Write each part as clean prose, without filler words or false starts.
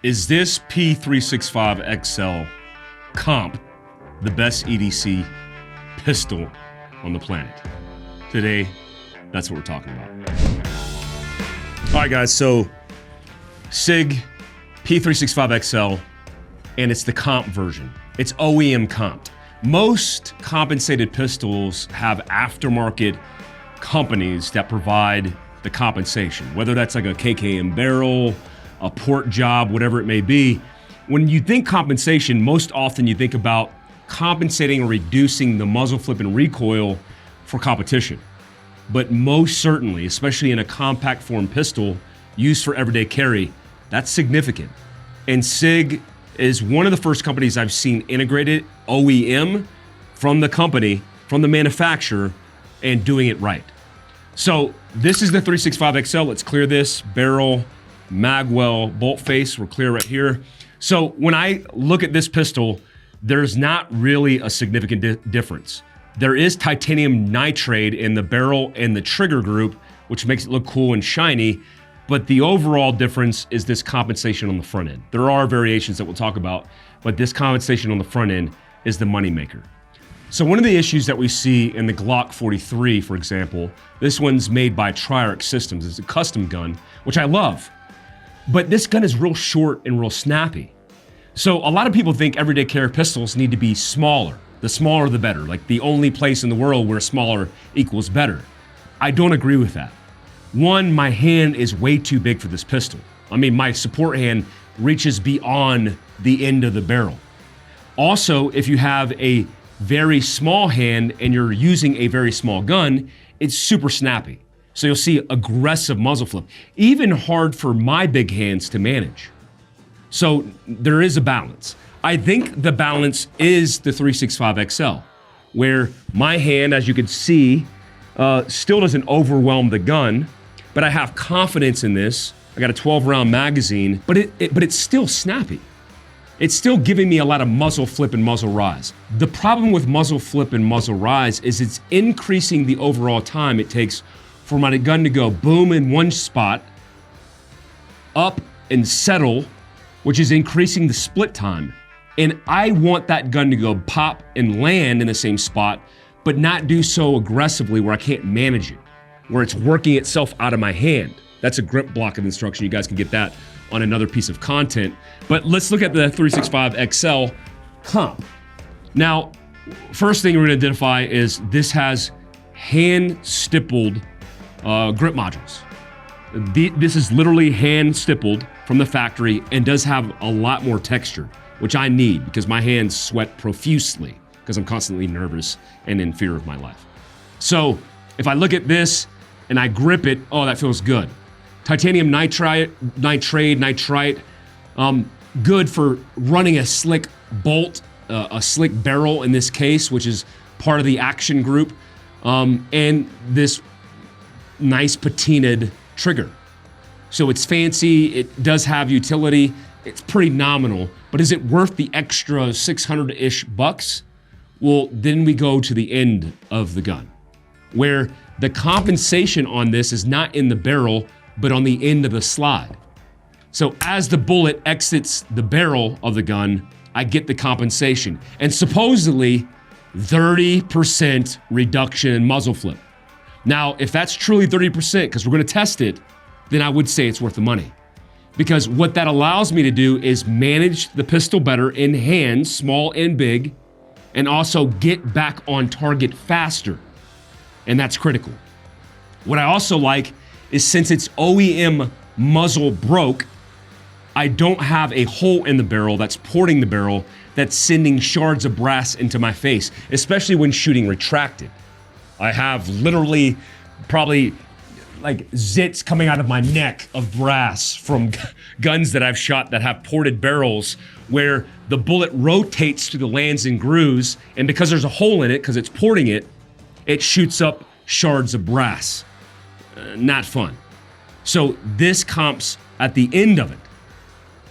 Is this P365 XL Comp the best EDC pistol on the planet? Today, that's what we're talking about. All right, guys, so Sig P365 XL, and it's the comp version. It's OEM comped. Most compensated pistols have aftermarket companies that provide the compensation, whether that's like a KKM barrel, a port job, whatever it may be. When you think compensation, most often you think about compensating or reducing the muzzle flip and recoil for competition. But most certainly, especially in a compact form pistol used for everyday carry, that's significant. And Sig is one of the first companies I've seen integrated OEM from the company, from the manufacturer, and doing it right. So this is the 365 XL. Let's clear this. Barrel, magwell, bolt face, we're clear right here. So when I look at this pistol, there's not really a significant difference. There is titanium nitride in the barrel and the trigger group, which makes it look cool and shiny, but the overall difference is this compensation on the front end. There are variations that we'll talk about, but this compensation on the front end is the moneymaker. So one of the issues that we see in the Glock 43, for example, this one's made by Triarch Systems. It's a custom gun, which I love, but this gun is real short and real snappy. So a lot of people think everyday carry pistols need to be smaller. The smaller the better, like the only place in the world where smaller equals better. I don't agree with that. One, my hand is way too big for this pistol. I mean, my support hand reaches beyond the end of the barrel. Also, if you have a very small hand and you're using a very small gun, it's super snappy. So you'll see aggressive muzzle flip, even hard for my big hands to manage. So there is a balance. I think the balance is the 365 XL, where my hand, as you can see, still doesn't overwhelm the gun, but I have confidence in this. I got a 12-round magazine, but it's still snappy. It's still giving me a lot of muzzle flip and muzzle rise. The problem with muzzle flip and muzzle rise is it's increasing the overall time it takes for my gun to go boom in one spot, up and settle, which is increasing the split time. And I want that gun to go pop and land in the same spot, but not do so aggressively where I can't manage it, where it's working itself out of my hand. That's a grip block of instruction. You guys can get that on another piece of content. But let's look at the 365 XL Comp. Now, first thing we're gonna identify is this has hand stippled grip modules. This is literally hand stippled from the factory and does have a lot more texture, which I need because my hands sweat profusely because I'm constantly nervous and in fear of my life. So if I look at this and I grip it, oh, that feels good. Titanium nitride, good for running a slick bolt, a slick barrel in this case, which is part of the action group, and this nice patinaed trigger. So it's fancy, it does have utility, it's pretty nominal, but is it worth the extra 600-ish bucks? Well, then we go to the end of the gun, where the compensation on this is not in the barrel, but on the end of the slide. So as the bullet exits the barrel of the gun, I get the compensation. And supposedly 30% reduction in muzzle flip. Now, if that's truly 30%, because we're gonna test it, then I would say it's worth the money. Because what that allows me to do is manage the pistol better in hand, small and big, and also get back on target faster. And that's critical. What I also like is since it's OEM muzzle broke, I don't have a hole in the barrel that's porting the barrel that's sending shards of brass into my face, especially when shooting retracted. I have literally probably like zits coming out of my neck of brass from guns that I've shot that have ported barrels where the bullet rotates through the lands and grooves, and because there's a hole in it, because it's porting it, it shoots up shards of brass. Not fun. So this comps at the end of it.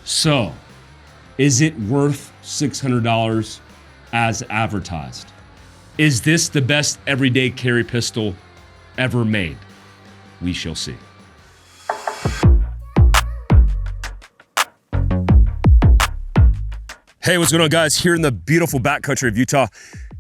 So, is it worth $600 as advertised? Is this the best everyday carry pistol ever made? We shall see. Hey, what's going on, guys? Here in the beautiful backcountry of Utah.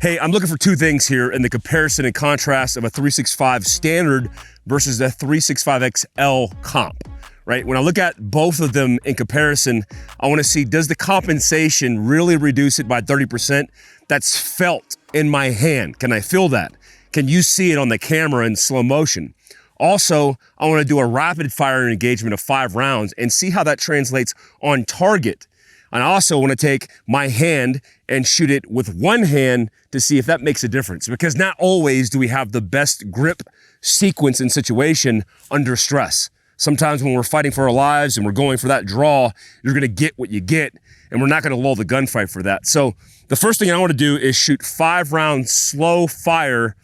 Hey, I'm looking for two things here in the comparison and contrast of a 365 standard versus a 365 XL Comp, right? When I look at both of them in comparison, I want to see, does the compensation really reduce it by 30%? That's felt in my hand. Can I feel that? Can you see it on the camera in slow motion? Also, I want to do a rapid fire engagement of 5 rounds and see how that translates on target. And I also want to take my hand and shoot it with one hand to see if that makes a difference, because not always do we have the best grip sequence and situation under stress. Sometimes when we're fighting for our lives and we're going for that draw, you're going to get what you get, and we're not going to lull the gunfight for that. So the first thing I want to do is shoot 5 rounds slow fire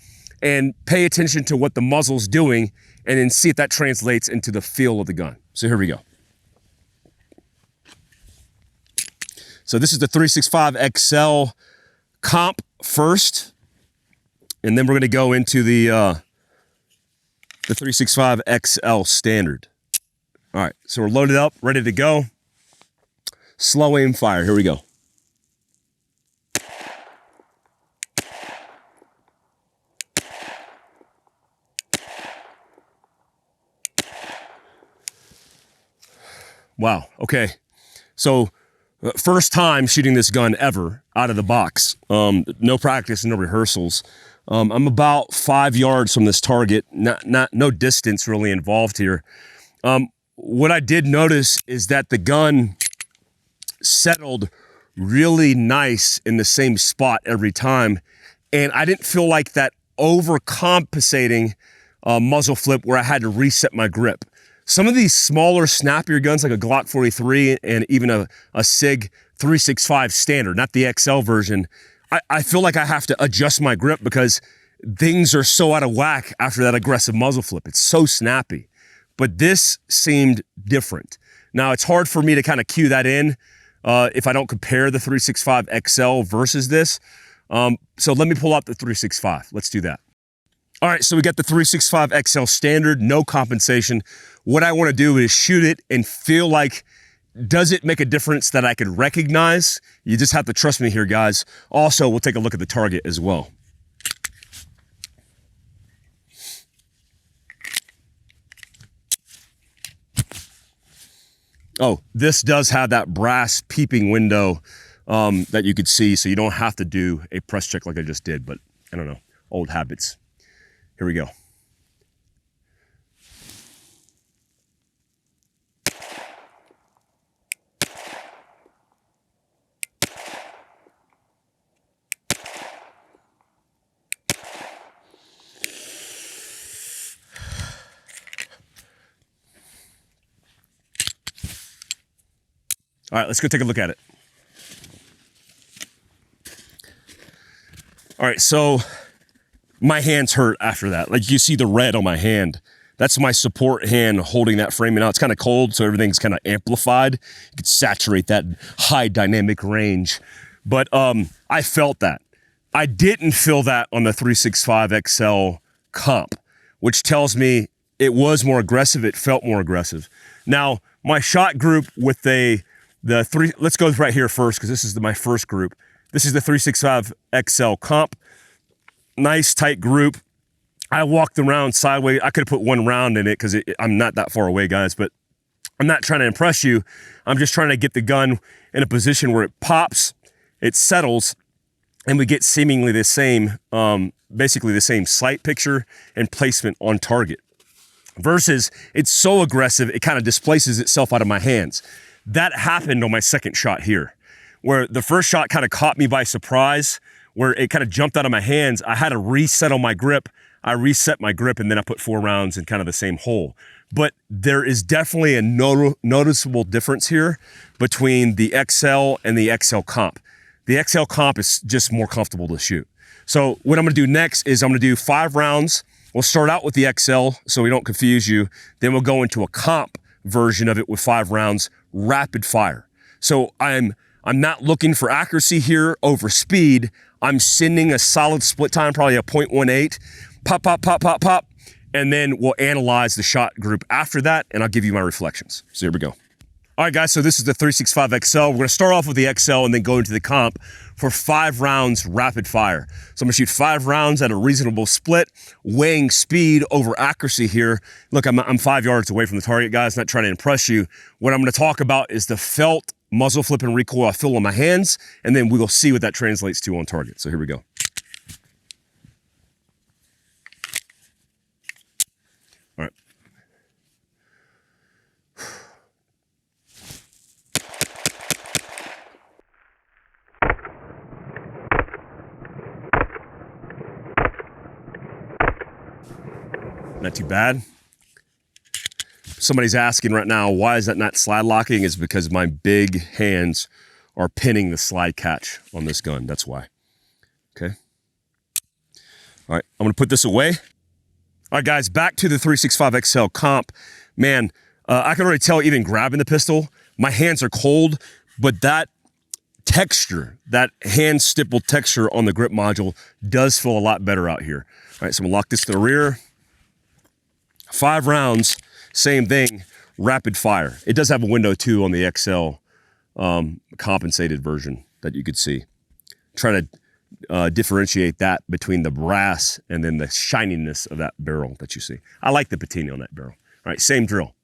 and pay attention to what the muzzle's doing, and then see if that translates into the feel of the gun. So here we go. So this is the 365 XL Comp first, and then we're going to go into the 365 XL Standard. All right, so we're loaded up, ready to go. Slow aim fire, here we go. Wow, okay. So first time shooting this gun ever out of the box. No practice, no rehearsals. I'm about 5 yards from this target, no distance really involved here. What I did notice is that the gun settled really nice in the same spot every time, and I didn't feel like that overcompensating muzzle flip where I had to reset my grip. Some of these smaller, snappier guns like a Glock 43 and even a Sig 365 standard, not the XL version, I feel like I have to adjust my grip because things are so out of whack after that aggressive muzzle flip. It's so snappy. But this seemed different. Now, it's hard for me to kind of cue that in if I don't compare the 365 XL versus this. So let me pull out the 365. Let's do that. All right, so we got the 365 XL Standard, no compensation. What I want to do is shoot it and feel like, does it make a difference that I could recognize? You just have to trust me here, guys. Also, we'll take a look at the target as well. Oh, this does have that brass peeping window that you could see, so you don't have to do a press check like I just did, but I don't know, old habits. Here we go. All right, let's go take a look at it. All right, so my hands hurt after that. Like you see the red on my hand. That's my support hand holding that framing out. It's kind of cold, so everything's kind of amplified. You can saturate that high dynamic range. But I felt that. I didn't feel that on the 365 XL Comp, which tells me it was more aggressive. It felt more aggressive. Now, my shot group with let's go right here first because this is my first group. This is the 365 XL Comp. Nice tight group. I walked around sideways. I could have put 1 round in it because I'm not that far away, guys, but I'm not trying to impress you. I'm just trying to get the gun in a position where it pops, it settles, and we get seemingly the same, basically the same sight picture and placement on target. Versus it's so aggressive, it kind of displaces itself out of my hands. That happened on my second shot here, where the first shot kind of caught me by surprise, where it kind of jumped out of my hands. I had to reset on my grip. I reset my grip, and then I put 4 rounds in kind of the same hole. But there is definitely a noticeable difference here between the XL and the XL Comp. The XL Comp is just more comfortable to shoot. So what I'm gonna do next is I'm gonna do 5 rounds. We'll start out with the XL so we don't confuse you. Then we'll go into a Comp version of it with 5 rounds, rapid fire. So I'm not looking for accuracy here over speed. I'm sending a solid split time, probably a 0.18, pop, pop, pop, pop, pop, and then we'll analyze the shot group after that, and I'll give you my reflections. So here we go. All right, guys, so this is the 365 XL. We're gonna start off with the XL and then go into the comp for 5 rounds rapid fire. So I'm gonna shoot 5 rounds at a reasonable split, weighing speed over accuracy here. Look, I'm 5 yards away from the target, guys, not trying to impress you. What I'm gonna talk about is the felt muzzle flip and recoil I feel on my hands, and then we will see what that translates to on target. So here we go. All right. Not too bad. Somebody's asking right now, why is that not slide locking? It's because my big hands are pinning the slide catch on this gun. That's why. Okay. All right, I'm gonna put this away. All right, guys, back to the 365 XL Comp. Man, I can already tell even grabbing the pistol, my hands are cold, but that texture, that hand stipple texture on the grip module does feel a lot better out here. All right, so I'm gonna lock this to the rear. 5 rounds, same thing, rapid fire. It does have a window too on the XL compensated version that you could see. Try to differentiate that between the brass and then the shininess of that barrel that you see. I like the patina on that barrel. All right, same drill.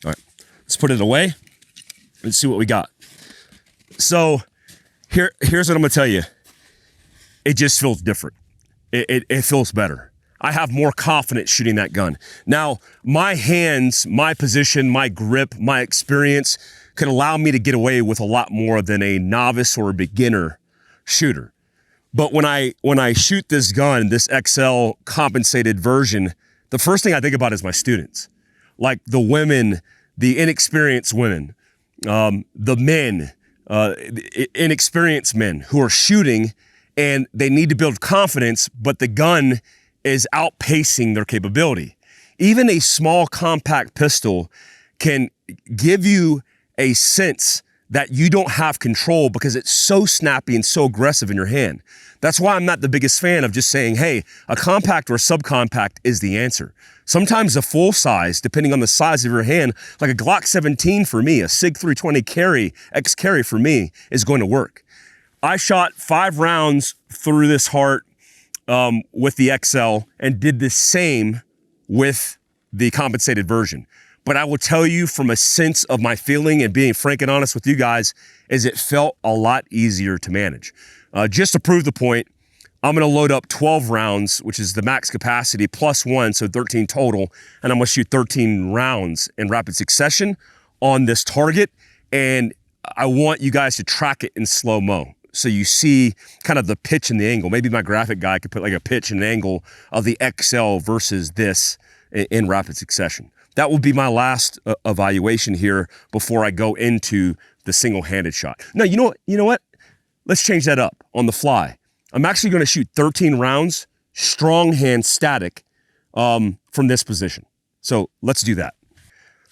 All right, let's put it away and see what we got. So here's what I'm gonna tell you. It just feels different. It feels better. I have more confidence shooting that gun. Now, my hands, my position, my grip, my experience could allow me to get away with a lot more than a novice or a beginner shooter. But when I shoot this gun, this XL compensated version, the first thing I think about is my students. Like the women, the inexperienced women, the men, inexperienced men who are shooting and they need to build confidence, but the gun is outpacing their capability. Even a small compact pistol can give you a sense that you don't have control because it's so snappy and so aggressive in your hand. That's why I'm not the biggest fan of just saying, hey, a compact or a subcompact is the answer. Sometimes a full size, depending on the size of your hand, like a Glock 17 for me, a Sig 320 carry, X carry for me is going to work. I shot 5 rounds through this heart with the XL and did the same with the compensated version. But I will tell you from a sense of my feeling and being frank and honest with you guys is it felt a lot easier to manage. Just to prove the point, I'm gonna load up 12 rounds, which is the max capacity plus 1, so 13 total, and I'm gonna shoot 13 rounds in rapid succession on this target, and I want you guys to track it in slow-mo. So you see kind of the pitch and the angle. Maybe my graphic guy could put like a pitch and an angle of the XL versus this in rapid succession. That will be my last evaluation here before I go into the single-handed shot. No, you know what? Let's change that up on the fly. I'm actually gonna shoot 13 rounds, strong hand static from this position. So let's do that.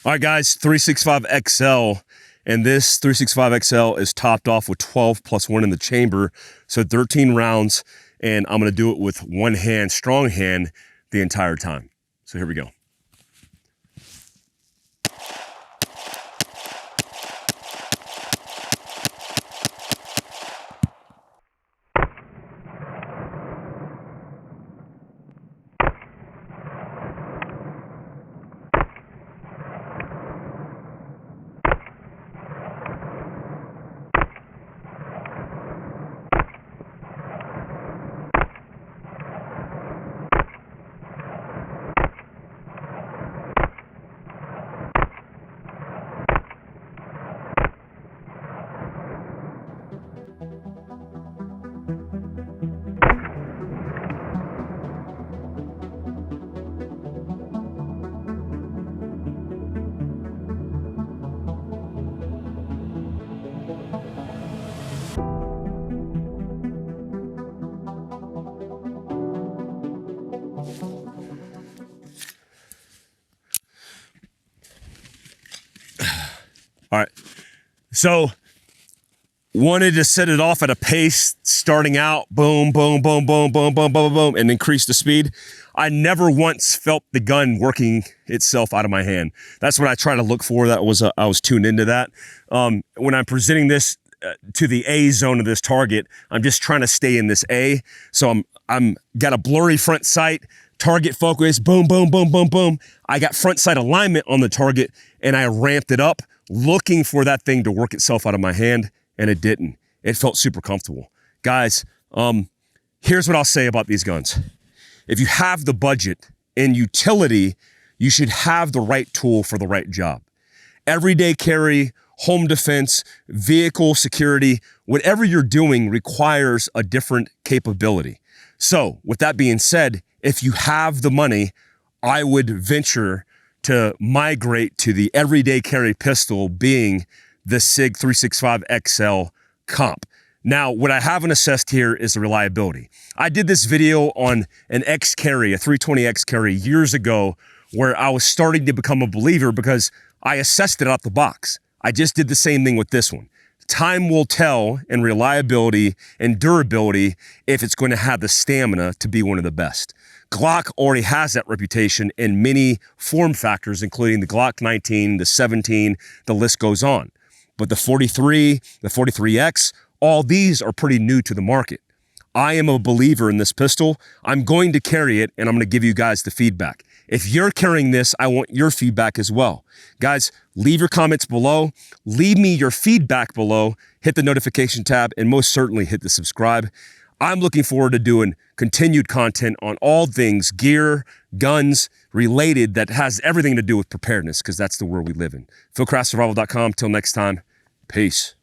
All right, guys, 365 XL, and this 365 XL is topped off with 12 plus 1 in the chamber, so 13 rounds, and I'm gonna do it with one hand, strong hand, the entire time. So here we go. All right. So wanted to set it off at a pace, starting out, boom, boom, boom, boom, boom, boom, boom, boom, and increase the speed. I never once felt the gun working itself out of my hand. That's what I try to look for. That was I was tuned into that. When I'm presenting this to the A zone of this target, I'm just trying to stay in this A. So I'm got a blurry front sight, target focus, boom, boom, boom, boom, boom. I got front sight alignment on the target, and I ramped it up, looking for that thing to work itself out of my hand. And it didn't. It felt super comfortable. Guys, here's what I'll say about these guns. If you have the budget and utility, you should have the right tool for the right job. Everyday carry, home defense, vehicle security, whatever you're doing requires a different capability. So with that being said, if you have the money, I would venture to migrate to the everyday carry pistol being the Sig 365 XL Comp. Now, what I haven't assessed here is the reliability. I did this video on an X carry, a 320X carry years ago, where I was starting to become a believer because I assessed it out the box. I just did the same thing with this one. Time will tell in reliability and durability if it's going to have the stamina to be one of the best. Glock already has that reputation in many form factors, including the Glock 19, the 17, the list goes on. But the 43, the 43X, all these are pretty new to the market. I am a believer in this pistol. I'm going to carry it, and I'm going to give you guys the feedback. If you're carrying this, I want your feedback as well. Guys, leave your comments below. Leave me your feedback below. Hit the notification tab, and most certainly hit the subscribe. I'm looking forward to doing continued content on all things gear, guns, related that has everything to do with preparedness, because that's the world we live in. Fieldcraftsurvival.com. Till next time, peace.